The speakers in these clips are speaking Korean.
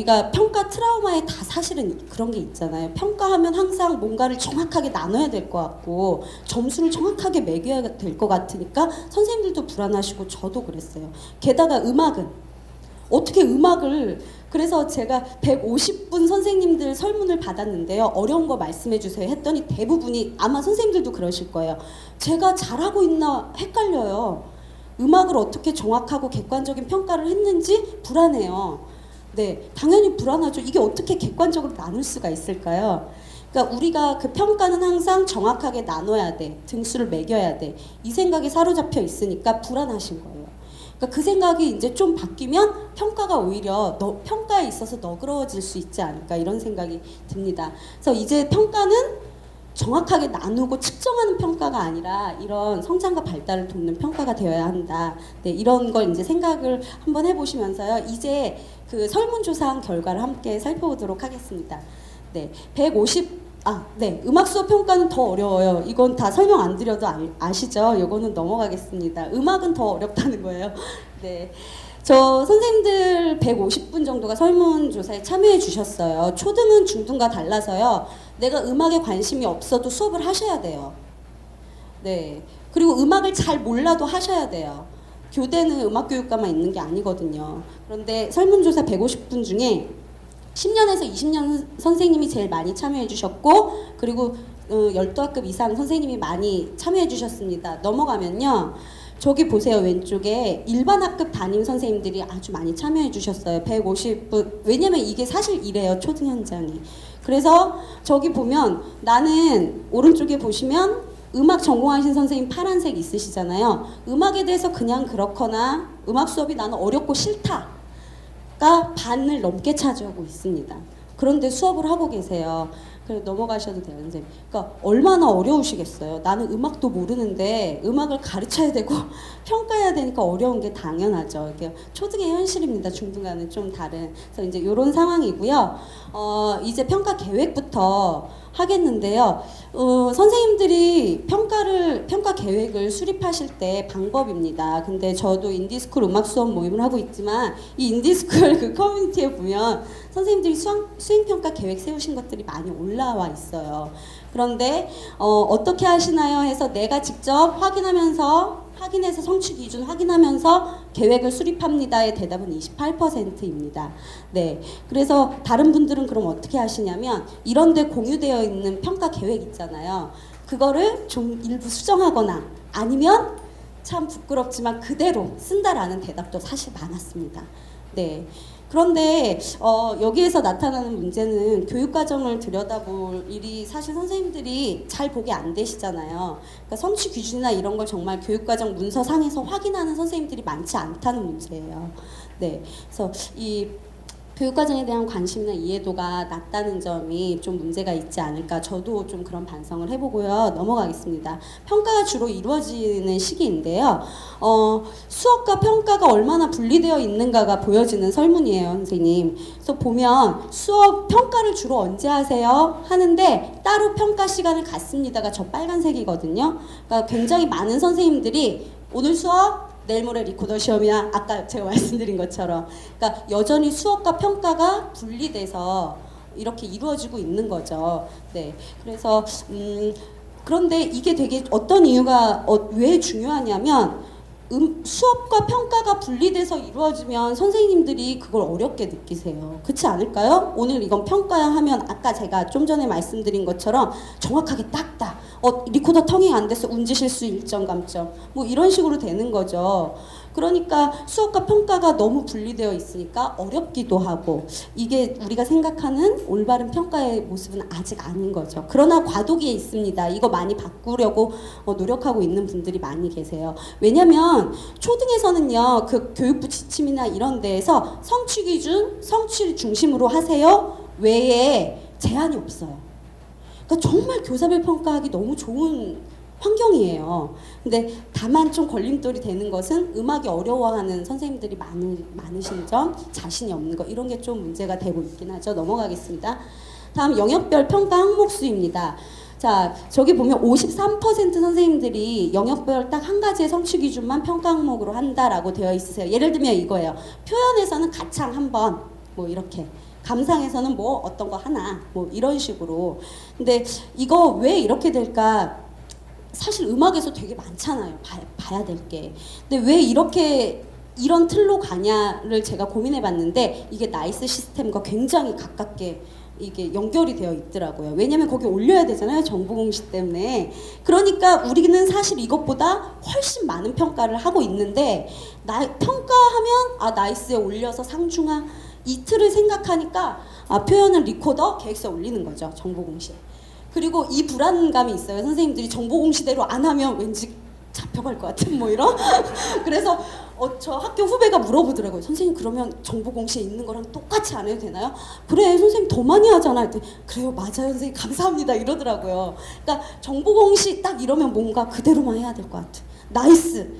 우리가 평가 트라우마에 다 사실은 그런 게 있잖아요. 평가하면 항상 뭔가를 정확하게 나눠야 될 것 같고 점수를 정확하게 매겨야 될 것 같으니까 선생님들도 불안하시고 저도 그랬어요. 게다가 음악은 어떻게 음악을, 그래서 제가 150분 선생님들 설문을 받았는데요. 어려운 거 말씀해 주세요 했더니 대부분이, 아마 선생님들도 그러실 거예요, 제가 잘하고 있나 헷갈려요. 음악을 어떻게 정확하고 객관적인 평가를 했는지 불안해요. 네, 당연히 불안하죠. 이게 어떻게 객관적으로 나눌 수가 있을까요? 그러니까 우리가 그 평가는 항상 정확하게 나눠야 돼, 등수를 매겨야 돼, 이 생각에 사로잡혀 있으니까 불안하신 거예요. 그러니까 그 생각이 이제 좀 바뀌면 평가가 오히려 평가에 있어서 너그러워질 수 있지 않을까, 이런 생각이 듭니다. 그래서 이제 평가는 정확하게 나누고 측정하는 평가가 아니라 이런 성장과 발달을 돕는 평가가 되어야 한다. 네, 이런 걸 이제 생각을 한번 해보시면서요. 이제 그 설문조사한 결과를 함께 살펴보도록 하겠습니다. 네, 네, 음악 수업 평가는 더 어려워요. 이건 다 설명 안 드려도 아시죠? 이거는 넘어가겠습니다. 음악은 더 어렵다는 거예요. 네. 저 선생님들 150분 정도가 설문조사에 참여해 주셨어요. 초등은 중등과 달라서요. 내가 음악에 관심이 없어도 수업을 하셔야 돼요. 네. 그리고 음악을 잘 몰라도 하셔야 돼요. 교대는 음악교육과만 있는 게 아니거든요. 그런데 설문조사 150분 중에 10년에서 20년 선생님이 제일 많이 참여해 주셨고, 그리고 12학급 이상 선생님이 많이 참여해 주셨습니다. 넘어가면요. 저기 보세요. 왼쪽에 일반 학급 담임 선생님들이 아주 많이 참여해 주셨어요. 150분. 왜냐면 이게 사실 이래요. 초등 현장이. 그래서 저기 보면 나는, 오른쪽에 보시면 음악 전공하신 선생님 파란색 있으시잖아요. 음악에 대해서 그냥 그렇거나 음악 수업이 나는 어렵고 싫다가 반을 넘게 차지하고 있습니다. 그런데 수업을 하고 계세요. 그래 넘어가셔도 돼요, 선생님. 그러니까 얼마나 어려우시겠어요. 나는 음악도 모르는데 음악을 가르쳐야 되고 평가해야 되니까 어려운 게 당연하죠. 이게 초등의 현실입니다. 중등과는 좀 다른. 그래서 이제 이런 상황이고요. 이제 평가 계획부터 하겠는데요. 선생님들이 평가 계획을 수립하실 때 방법입니다. 근데 저도 인디스쿨 음악 수업 모임을 하고 있지만 이 인디스쿨 그 커뮤니티에 보면 선생님들이 수행평가 계획 세우신 것들이 많이 올라와 있어요. 그런데 어떻게 하시나요? 해서 내가 직접 확인해서 성취 기준 확인하면서 계획을 수립합니다의 대답은 28%입니다. 네. 그래서 다른 분들은 그럼 어떻게 하시냐면 이런데 공유되어 있는 평가 계획 있잖아요. 그거를 좀 일부 수정하거나 아니면 참 부끄럽지만 그대로 쓴다라는 대답도 사실 많았습니다. 네. 그런데 여기에서 나타나는 문제는 교육과정을 들여다볼 일이 사실 선생님들이 잘 보게 안 되시잖아요. 그러니까 성취 기준이나 이런 걸 정말 교육과정 문서상에서 확인하는 선생님들이 많지 않다는 문제예요. 네, 그래서 이 교육과정에 대한 관심이나 이해도가 낮다는 점이 좀 문제가 있지 않을까, 저도 좀 그런 반성을 해보고요. 넘어가겠습니다. 평가가 주로 이루어지는 시기인데요. 수업과 평가가 얼마나 분리되어 있는가가 보여지는 설문이에요, 선생님. 그래서 보면 수업 평가를 주로 언제 하세요? 하는데 따로 평가 시간을 갖습니다가 저 빨간색이거든요. 그러니까 굉장히 많은 선생님들이 오늘 수업 내일 모레 리코더 시험이나 아까 제가 말씀드린 것처럼, 그러니까 여전히 수업과 평가가 분리돼서 이렇게 이루어지고 있는 거죠. 네, 그래서 그런데 이게 되게 어떤 이유가 왜 중요하냐면 수업과 평가가 분리돼서 이루어지면 선생님들이 그걸 어렵게 느끼세요. 그렇지 않을까요? 오늘 이건 평가야 하면 아까 제가 좀 전에 말씀드린 것처럼 정확하게 딱딱 리코더 텅잉 안 돼서 운지실수 1점 감점 뭐 이런 식으로 되는 거죠. 그러니까 수업과 평가가 너무 분리되어 있으니까 어렵기도 하고, 이게 우리가 생각하는 올바른 평가의 모습은 아직 아닌 거죠. 그러나 과도기에 있습니다. 이거 많이 바꾸려고 노력하고 있는 분들이 많이 계세요. 왜냐면 초등에서는요, 그 교육부 지침이나 이런 데에서 성취 기준, 성취 중심으로 하세요 외에 제한이 없어요. 그러니까 정말 교사별 평가하기 너무 좋은 환경이에요. 근데 다만 좀 걸림돌이 되는 것은 음악이 어려워하는 선생님들이 많으신 점, 자신이 없는 거, 이런 게 좀 문제가 되고 있긴 하죠. 넘어가겠습니다. 다음 영역별 평가 항목 수입니다. 자, 저기 보면 53% 선생님들이 영역별 딱 한 가지의 성취 기준만 평가 항목으로 한다라고 되어 있으세요. 예를 들면 이거예요. 표현에서는 가창 한 번, 뭐 이렇게. 감상에서는 뭐 어떤 거 하나 뭐 이런 식으로. 근데 이거 왜 이렇게 될까? 사실 음악에서 되게 많잖아요. 봐야 될 게. 근데 왜 이렇게 이런 틀로 가냐를 제가 고민해 봤는데 이게 나이스 시스템과 굉장히 가깝게 이게 연결이 되어 있더라고요. 왜냐면 거기 올려야 되잖아요. 정보 공시 때문에. 그러니까 우리는 사실 이것보다 훨씬 많은 평가를 하고 있는데 평가하면 나이스에 올려서 상중하 이 틀을 생각하니까 표현은 리코더 계획서에 올리는 거죠. 정보 공시에. 그리고 이 불안감이 있어요. 선생님들이 정보 공시대로 안 하면 왠지 잡혀갈 것 같은 뭐 이런. 그래서 저 학교 후배가 물어보더라고요. 선생님 그러면 정보 공시에 있는 거랑 똑같이 안 해도 되나요? 그래 선생님 더 많이 하잖아. 했더니 그래요 맞아요 선생님 감사합니다 이러더라고요. 그러니까 정보 공시 딱 이러면 뭔가 그대로만 해야 될 것 같아. 나이스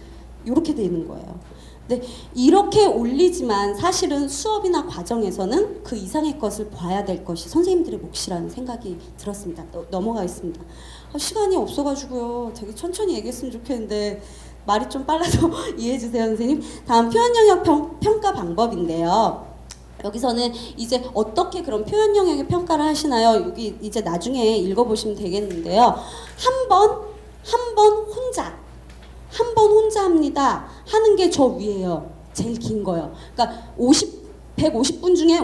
이렇게 돼 있는 거예요. 근데 이렇게 올리지만 사실은 수업이나 과정에서는 그 이상의 것을 봐야 될 것이 선생님들의 몫이라는 생각이 들었습니다. 넘어가겠습니다. 시간이 없어가지고요. 되게 천천히 얘기했으면 좋겠는데 말이 좀 빨라서 이해해주세요 선생님. 다음 표현 영역 평가 방법인데요. 여기서는 이제 어떻게 그런 표현 영역의 평가를 하시나요? 여기 이제 나중에 읽어보시면 되겠는데요. 한 번 혼자 합니다. 하는 게 저 위에요. 제일 긴 거요. 그러니까 150분 중에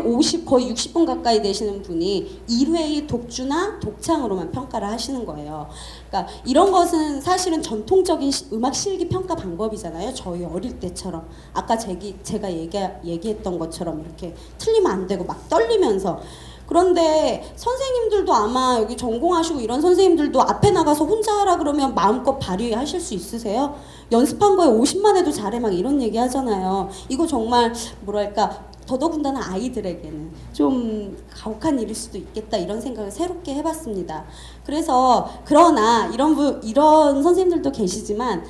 거의 60분 가까이 되시는 분이 1회의 독주나 독창으로만 평가를 하시는 거예요. 그러니까 이런 것은 사실은 전통적인 음악 실기 평가 방법이잖아요. 저희 어릴 때처럼. 아까 제가 얘기했던 것처럼 이렇게 틀리면 안 되고 막 떨리면서. 그런데 선생님들도 아마 여기 전공하시고 이런 선생님들도 앞에 나가서 혼자 하라 그러면 마음껏 발휘하실 수 있으세요? 연습한 거에 50만 해도 잘해 막 이런 얘기 하잖아요. 이거 정말 뭐랄까 더더군다나 아이들에게는 좀 가혹한 일일 수도 있겠다 이런 생각을 새롭게 해봤습니다. 그래서 그러나 이런 선생님들도 계시지만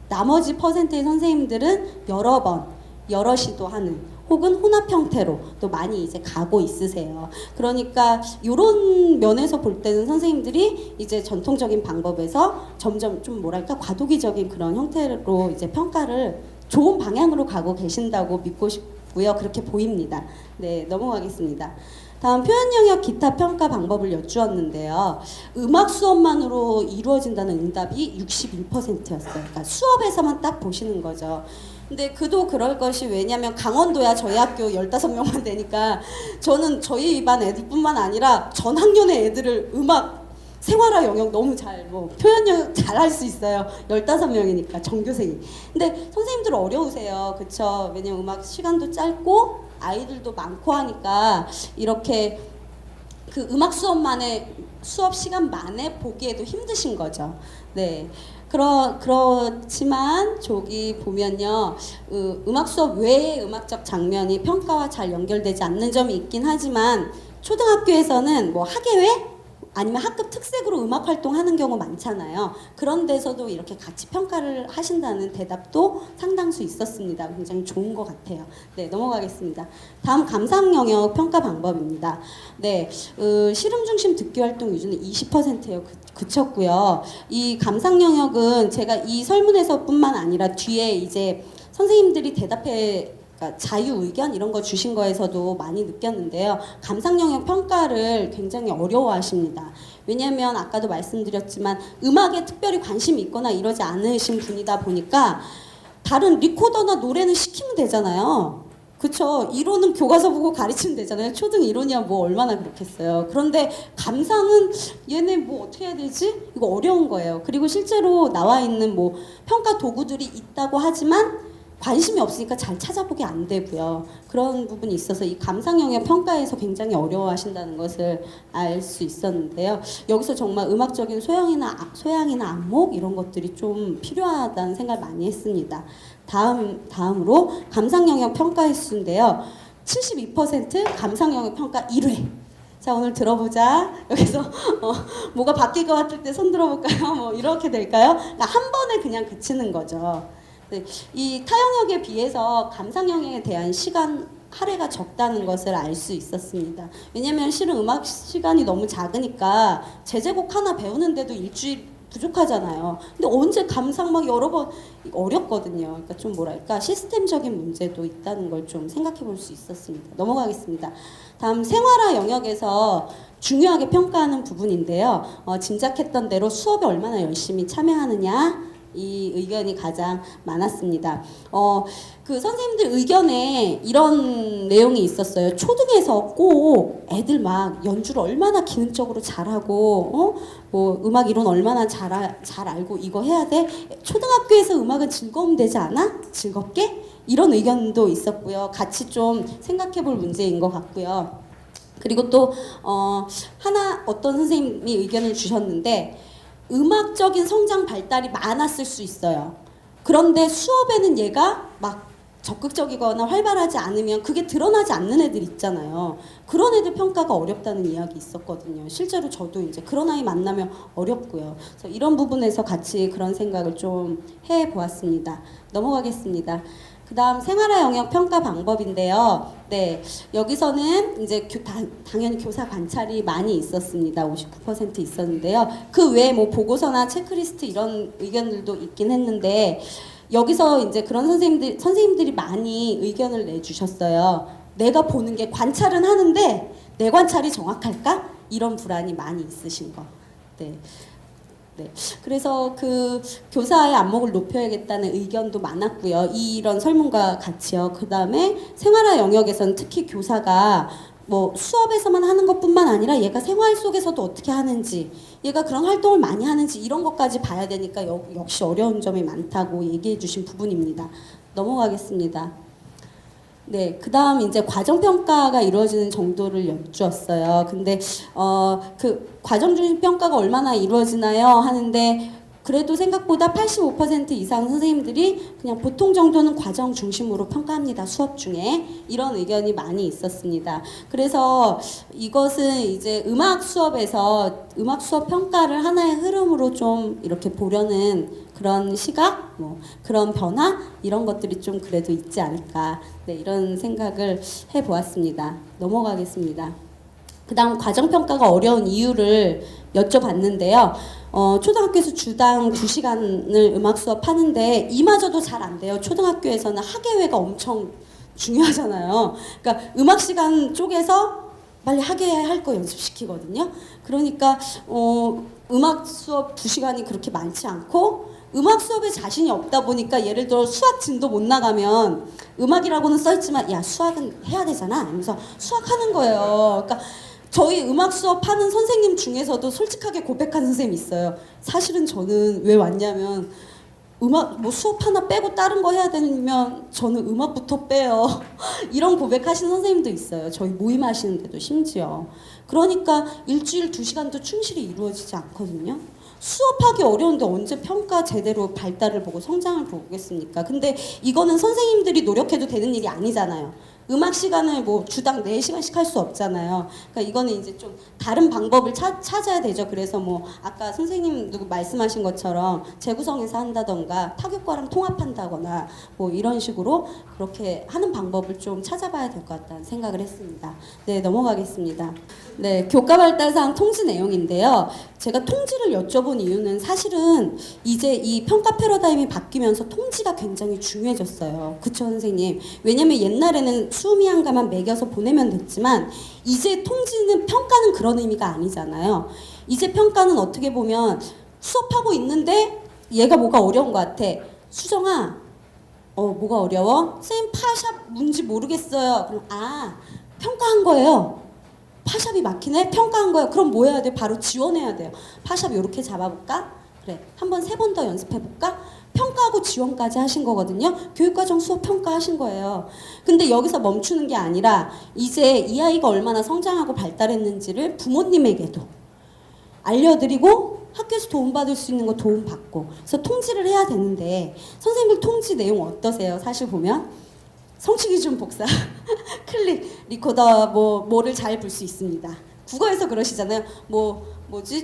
나머지 퍼센트의 선생님들은 여러 시도하는 혹은 혼합 형태로 또 많이 이제 가고 있으세요. 그러니까 이런 면에서 볼 때는 선생님들이 이제 전통적인 방법에서 점점 좀 뭐랄까 과도기적인 그런 형태로 이제 평가를 좋은 방향으로 가고 계신다고 믿고 싶고요. 그렇게 보입니다. 네, 넘어가겠습니다. 다음 표현 영역 기타 평가 방법을 여쭈었는데요. 음악 수업만으로 이루어진다는 응답이 61%였어요. 그러니까 수업에서만 딱 보시는 거죠. 근데 그도 그럴 것이 왜냐면 강원도야 저희 학교 15명만 되니까 저는 저희 반 애들뿐만 아니라 전 학년의 애들을 음악 생활화 영역 너무 표현 영역 잘 할 수 있어요. 15명이니까 전교생이. 근데 선생님들 어려우세요. 그쵸? 왜냐면 음악 시간도 짧고 아이들도 많고 하니까 이렇게 그 음악 수업 시간만에 보기에도 힘드신 거죠. 네. 그렇지만 저기 보면요. 음악 수업 외의 음악적 장면이 평가와 잘 연결되지 않는 점이 있긴 하지만 초등학교에서는 뭐 학예회? 아니면 학급 특색으로 음악 활동하는 경우 많잖아요. 그런 데서도 이렇게 같이 평가를 하신다는 대답도 상당수 있었습니다. 굉장히 좋은 것 같아요. 네, 넘어가겠습니다. 다음 감상 영역 평가 방법입니다. 네, 실험 중심 듣기 활동 위주는 20%예요. 그쳤고요. 이 감상 영역은 제가 이 설문에서뿐만 아니라 뒤에 이제 선생님들이 그러니까 자유 의견 이런 거 주신 거에서도 많이 느꼈는데요. 감상 영역 평가를 굉장히 어려워하십니다. 왜냐하면 아까도 말씀드렸지만 음악에 특별히 관심이 있거나 이러지 않으신 분이다 보니까 다른 리코더나 노래는 시키면 되잖아요. 그쵸? 이론은 교과서 보고 가르치면 되잖아요. 초등 이론이야 뭐 얼마나 그렇겠어요. 그런데 감상은 얘네 뭐 어떻게 해야 되지? 이거 어려운 거예요. 그리고 실제로 나와 있는 뭐 평가 도구들이 있다고 하지만 관심이 없으니까 잘 찾아보기 안 되고요. 그런 부분이 있어서 이 감상 영역 평가에서 굉장히 어려워하신다는 것을 알 수 있었는데요. 여기서 정말 음악적인 소양이나 안목 이런 것들이 좀 필요하다는 생각을 많이 했습니다. 다음으로 감상 영역 평가 횟수인데요. 72% 감상 영역 평가 1회. 자, 오늘 들어보자. 여기서 뭐가 바뀔 것 같을 때 손 들어볼까요? 뭐 이렇게 될까요? 그러니까 한 번에 그냥 그치는 거죠. 네, 이 타영역에 비해서 감상 영역에 대한 시간 할애가 적다는 것을 알 수 있었습니다. 왜냐면 실은 음악 시간이 너무 작으니까 제제곡 하나 배우는데도 일주일 부족하잖아요. 근데 언제 감상 막 여러 번 어렵거든요. 그러니까 좀 뭐랄까 시스템적인 문제도 있다는 걸 좀 생각해 볼 수 있었습니다. 넘어가겠습니다. 다음 생활화 영역에서 중요하게 평가하는 부분인데요. 짐작했던 대로 수업에 얼마나 열심히 참여하느냐 이 의견이 가장 많았습니다. 그 선생님들 의견에 이런 내용이 있었어요. 초등에서 꼭 애들 막 연주를 얼마나 기능적으로 잘하고, 뭐 음악 이론 얼마나 잘 알고 이거 해야 돼? 초등학교에서 음악은 즐거움 되지 않아? 즐겁게? 이런 의견도 있었고요. 같이 좀 생각해 볼 문제인 것 같고요. 그리고 또, 어떤 선생님이 의견을 주셨는데, 음악적인 성장 발달이 많았을 수 있어요. 그런데 수업에는 얘가 막 적극적이거나 활발하지 않으면 그게 드러나지 않는 애들 있잖아요. 그런 애들 평가가 어렵다는 이야기 있었거든요. 실제로 저도 이제 그런 아이 만나면 어렵고요. 그래서 이런 부분에서 같이 그런 생각을 좀 해보았습니다. 넘어가겠습니다. 그 다음 생활화 영역 평가 방법인데요. 네, 여기서는 이제 당연히 교사 관찰이 많이 있었습니다. 59% 있었는데요. 그 외에 뭐 보고서나 체크리스트 이런 의견들도 있긴 했는데 여기서 이제 그런 선생님들이 많이 의견을 내주셨어요. 내가 보는 게 관찰은 하는데 내 관찰이 정확할까? 이런 불안이 많이 있으신 거. 네. 네. 그래서 그 교사의 안목을 높여야겠다는 의견도 많았고요. 이런 설문과 같이요. 그 다음에 생활화 영역에서는 특히 교사가 뭐 수업에서만 하는 것뿐만 아니라 얘가 생활 속에서도 어떻게 하는지, 얘가 그런 활동을 많이 하는지 이런 것까지 봐야 되니까 역시 어려운 점이 많다고 얘기해 주신 부분입니다. 넘어가겠습니다. 네, 그 다음 이제 과정평가가 이루어지는 정도를 여쭈었어요. 근데, 그 과정 중심 평가가 얼마나 이루어지나요? 하는데, 그래도 생각보다 85% 이상 선생님들이 그냥 보통 정도는 과정 중심으로 평가합니다. 수업 중에. 이런 의견이 많이 있었습니다. 그래서 이것은 이제 음악 수업에서 음악 수업 평가를 하나의 흐름으로 좀 이렇게 보려는 그런 시각, 뭐 그런 변화 이런 것들이 좀 그래도 있지 않을까. 네, 이런 생각을 해보았습니다. 넘어가겠습니다. 그 다음 과정평가가 어려운 이유를 여쭤봤는데요. 초등학교에서 주당 2시간을 음악 수업 하는데 이마저도 잘 안 돼요. 초등학교에서는 학예회가 엄청 중요하잖아요. 그러니까 음악 시간 쪽에서 빨리 학예회 할 거 연습시키거든요. 그러니까 음악 수업 2시간이 그렇게 많지 않고 음악 수업에 자신이 없다 보니까 예를 들어 수학 진도 못 나가면 음악이라고는 써있지만 야 수학은 해야 되잖아 하면서 수학하는 거예요. 그러니까 저희 음악 수업 하는 선생님 중에서도 솔직하게 고백한 선생님이 있어요. 사실은 저는 왜 왔냐면 음악 뭐 수업 하나 빼고 다른 거 해야 되면 저는 음악부터 빼요. 이런 고백하신 선생님도 있어요. 저희 모임 하시는데도 심지어. 그러니까 일주일 2시간도 충실히 이루어지지 않거든요. 수업하기 어려운데 언제 평가 제대로 발달을 보고 성장을 보겠습니까? 근데 이거는 선생님들이 노력해도 되는 일이 아니잖아요. 음악 시간을 뭐 주당 4시간씩 할 수 없잖아요. 그러니까 이거는 이제 좀 다른 방법을 찾아야 되죠. 그래서 뭐 아까 선생님 누구 말씀하신 것처럼 재구성해서 한다던가 타교과랑 통합한다거나 뭐 이런 식으로 그렇게 하는 방법을 좀 찾아봐야 될 것 같다는 생각을 했습니다. 네, 넘어가겠습니다. 네, 교과 발달사항 통지 내용인데요. 제가 통지를 여쭤본 이유는 사실은 이제 이 평가 패러다임이 바뀌면서 통지가 굉장히 중요해졌어요. 그쵸, 선생님? 왜냐면 옛날에는 수미한가만 매겨서 보내면 됐지만 이제 통지는 평가는 그런 의미가 아니잖아요. 이제 평가는 어떻게 보면 수업하고 있는데 얘가 뭐가 어려운 것 같아. 수정아, 뭐가 어려워? 선생님 파샵 뭔지 모르겠어요. 그럼 평가한 거예요. 파샵이 막히네? 평가한 거예요. 그럼 뭐 해야 돼? 바로 지원해야 돼요. 파샵 이렇게 잡아볼까? 그래, 한번 3번 더 연습해볼까? 평가하고 지원까지 하신 거거든요. 교육과정 수업 평가하신 거예요. 근데 여기서 멈추는 게 아니라 이제 이 아이가 얼마나 성장하고 발달했는지를 부모님에게도 알려드리고 학교에서 도움받을 수 있는 거 도움받고 그래서 통지를 해야 되는데 선생님들 통지 내용 어떠세요? 사실 보면 성취 기준 복사, 클릭, 리코더 뭐를 잘 볼 수 있습니다. 국어에서 그러시잖아요.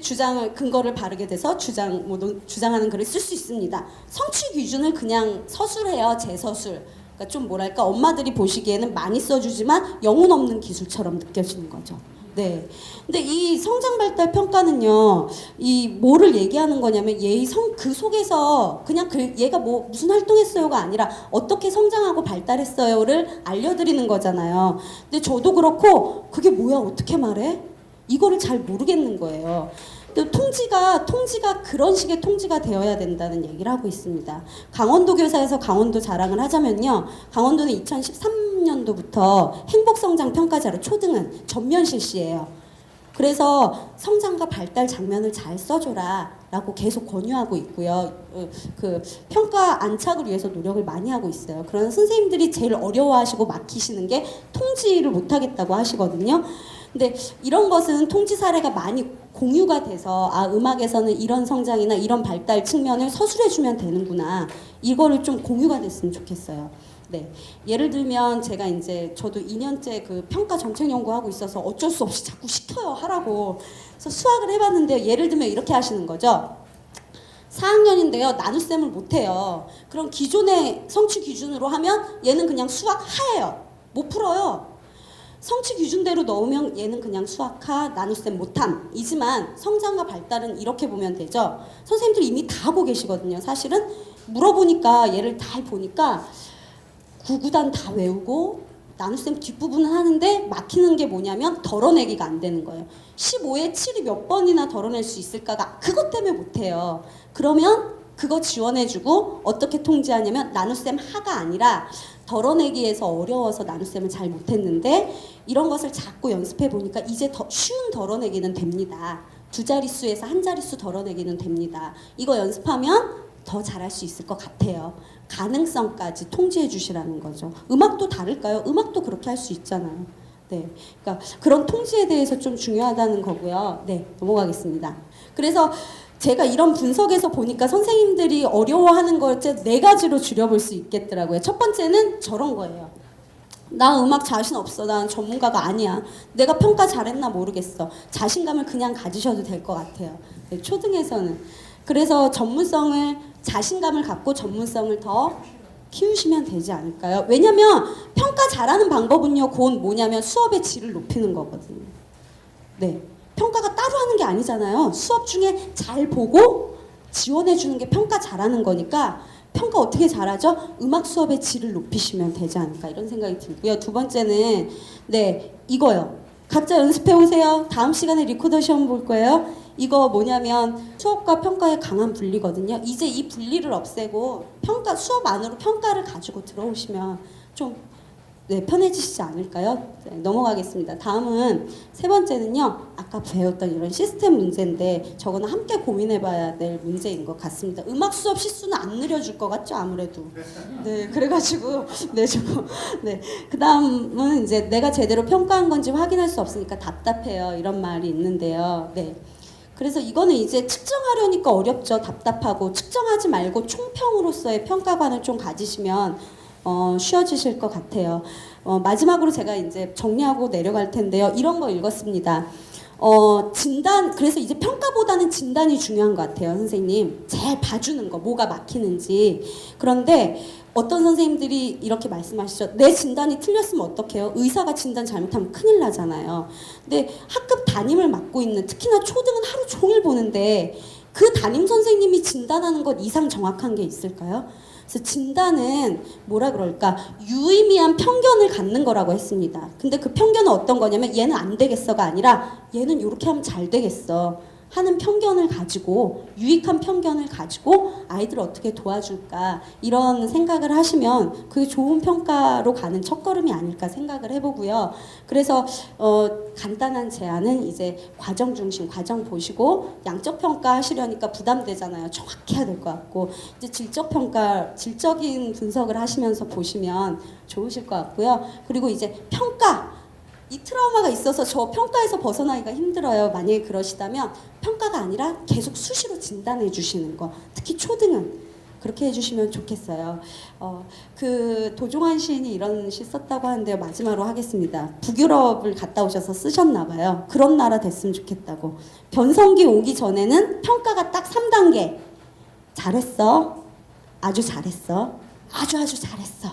주장을 근거를 바르게 돼서 주장하는 글을 쓸 수 있습니다. 성취 기준을 그냥 서술해요. 제서술. 그러니까 좀 뭐랄까 엄마들이 보시기에는 많이 써주지만 영혼 없는 기술처럼 느껴지는 거죠. 네. 근데 이 성장 발달 평가는요, 이 뭐를 얘기하는 거냐면 그 속에서 그냥 얘가 뭐 무슨 활동했어요가 아니라 어떻게 성장하고 발달했어요를 알려드리는 거잖아요. 근데 저도 그렇고 그게 뭐야 어떻게 말해? 이거를 잘 모르겠는 거예요. 또 통지가 그런 식의 통지가 되어야 된다는 얘기를 하고 있습니다. 강원도 교사에서 강원도 자랑을 하자면요. 강원도는 2013년도부터 행복성장 평가자로 초등은 전면 실시해요. 그래서 성장과 발달 장면을 잘 써줘라 라고 계속 권유하고 있고요. 그 평가 안착을 위해서 노력을 많이 하고 있어요. 그런 선생님들이 제일 어려워하시고 막히시는 게 통지를 못하겠다고 하시거든요. 근데 이런 것은 통지 사례가 많이 공유가 돼서 아 음악에서는 이런 성장이나 이런 발달 측면을 서술해주면 되는구나 이거를 좀 공유가 됐으면 좋겠어요. 네, 예를 들면 제가 이제 저도 2년째 그 평가 정책 연구하고 있어서 어쩔 수 없이 자꾸 시켜요 하라고. 그래서 수학을 해봤는데 예를 들면 이렇게 하시는 거죠. 4학년인데요 나눗셈을 못해요. 그럼 기존의 성취 기준으로 하면 얘는 그냥 수학 하예요. 못 풀어요. 성취 기준대로 넣으면 얘는 그냥 수학하, 나눗셈 못함 이지만 성장과 발달은 이렇게 보면 되죠. 선생님들 이미 다 하고 계시거든요. 사실은 물어보니까 얘를 다 보니까 9구단 다 외우고 나눗셈 뒷부분은 하는데 막히는 게 뭐냐면 덜어내기가 안 되는 거예요. 15에 7이 몇 번이나 덜어낼 수 있을까가 그것 때문에 못해요. 그러면 그거 지원해주고 어떻게 통지하냐면 나눗셈 하가 아니라 덜어내기에서 어려워서 나눗셈을 잘 못했는데 이런 것을 자꾸 연습해 보니까 이제 더 쉬운 덜어내기는 됩니다. 두 자릿수에서 한 자릿수 덜어내기는 됩니다. 이거 연습하면 더 잘할 수 있을 것 같아요. 가능성까지 통지해 주시라는 거죠. 음악도 다를까요? 음악도 그렇게 할 수 있잖아요. 네, 그러니까 그런 통지에 대해서 좀 중요하다는 거고요. 네, 넘어가겠습니다. 그래서 제가 이런 분석에서 보니까 선생님들이 어려워하는 걸 네 가지로 줄여볼 수 있겠더라고요. 첫 번째는 저런 거예요. 나 음악 자신 없어. 난 전문가가 아니야. 내가 평가 잘했나 모르겠어. 자신감을 그냥 가지셔도 될 것 같아요. 네, 초등에서는. 그래서 자신감을 갖고 전문성을 더 키우시면 되지 않을까요? 왜냐면 평가 잘하는 방법은요. 그건 뭐냐면 수업의 질을 높이는 거거든요. 네. 평가가 따로 하는 게 아니잖아요. 수업 중에 잘 보고 지원해 주는 게 평가 잘하는 거니까 평가 어떻게 잘하죠? 음악 수업의 질을 높이시면 되지 않을까 이런 생각이 들고요. 두 번째는 네 이거요. 각자 연습해 오세요. 다음 시간에 리코더 시험 볼 거예요. 이거 뭐냐면 수업과 평가의 강한 분리거든요. 이제 이 분리를 없애고 수업 안으로 평가를 가지고 들어오시면 좀 네, 편해지시지 않을까요? 네, 넘어가겠습니다. 다음은 세 번째는요. 아까 배웠던 이런 시스템 문제인데 저거는 함께 고민해봐야 될 문제인 것 같습니다. 음악 수업 시수는 안 늘려줄 것 같죠? 아무래도. 네, 그래가지고 네, 저거 네. 그 다음은 이제 내가 제대로 평가한 건지 확인할 수 없으니까 답답해요. 이런 말이 있는데요. 네. 그래서 이거는 이제 측정하려니까 어렵죠. 답답하고 측정하지 말고 총평으로서의 평가관을 좀 가지시면 쉬워지실 것 같아요. 마지막으로 제가 이제 정리하고 내려갈 텐데요. 이런 거 읽었습니다. 그래서 이제 평가보다는 진단이 중요한 것 같아요. 선생님. 잘 봐주는 거, 뭐가 막히는지. 그런데 어떤 선생님들이 이렇게 말씀하시죠. 내 진단이 틀렸으면 어떡해요? 의사가 진단 잘못하면 큰일 나잖아요. 근데 학급 담임을 맡고 있는, 특히나 초등은 하루 종일 보는데 그 담임 선생님이 진단하는 것 이상 정확한 게 있을까요? 그래서 진단은 뭐라 그럴까 유의미한 편견을 갖는 거라고 했습니다. 근데 그 편견은 어떤 거냐면 얘는 안 되겠어가 아니라 얘는 이렇게 하면 잘 되겠어 하는 편견을 가지고 유익한 편견을 가지고 아이들을 어떻게 도와줄까 이런 생각을 하시면 그게 좋은 평가로 가는 첫걸음이 아닐까 생각을 해보고요. 그래서 간단한 제안은 이제 과정 중심 과정 보시고 양적 평가 하시려니까 부담되잖아요. 정확히 해야 될 것 같고 이제 질적 평가 질적인 분석을 하시면서 보시면 좋으실 것 같고요. 그리고 이제 평가 이 트라우마가 있어서 저 평가에서 벗어나기가 힘들어요. 만약에 그러시다면 평가가 아니라 계속 수시로 진단해 주시는 거 특히 초등은 그렇게 해주시면 좋겠어요. 그 도종환 시인이 이런 시 썼다고 하는데요. 마지막으로 하겠습니다. 북유럽을 갔다 오셔서 쓰셨나 봐요. 그런 나라 됐으면 좋겠다고. 변성기 오기 전에는 평가가 딱 3단계. 잘했어. 아주 잘했어. 아주 잘했어.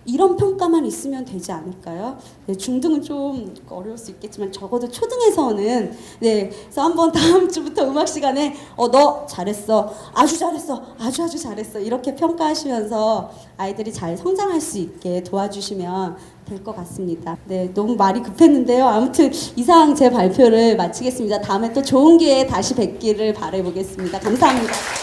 이런 평가만 있으면 되지 않을까요? 네, 중등은 좀 어려울 수 있겠지만 적어도 초등에서는 네, 그래서 한번 다음 주부터 음악 시간에 너 잘했어, 아주 잘했어, 아주 잘했어 이렇게 평가하시면서 아이들이 잘 성장할 수 있게 도와주시면 될 것 같습니다. 네, 너무 말이 급했는데요. 아무튼 이상 제 발표를 마치겠습니다. 다음에 또 좋은 기회에 다시 뵙기를 바라보겠습니다. 감사합니다.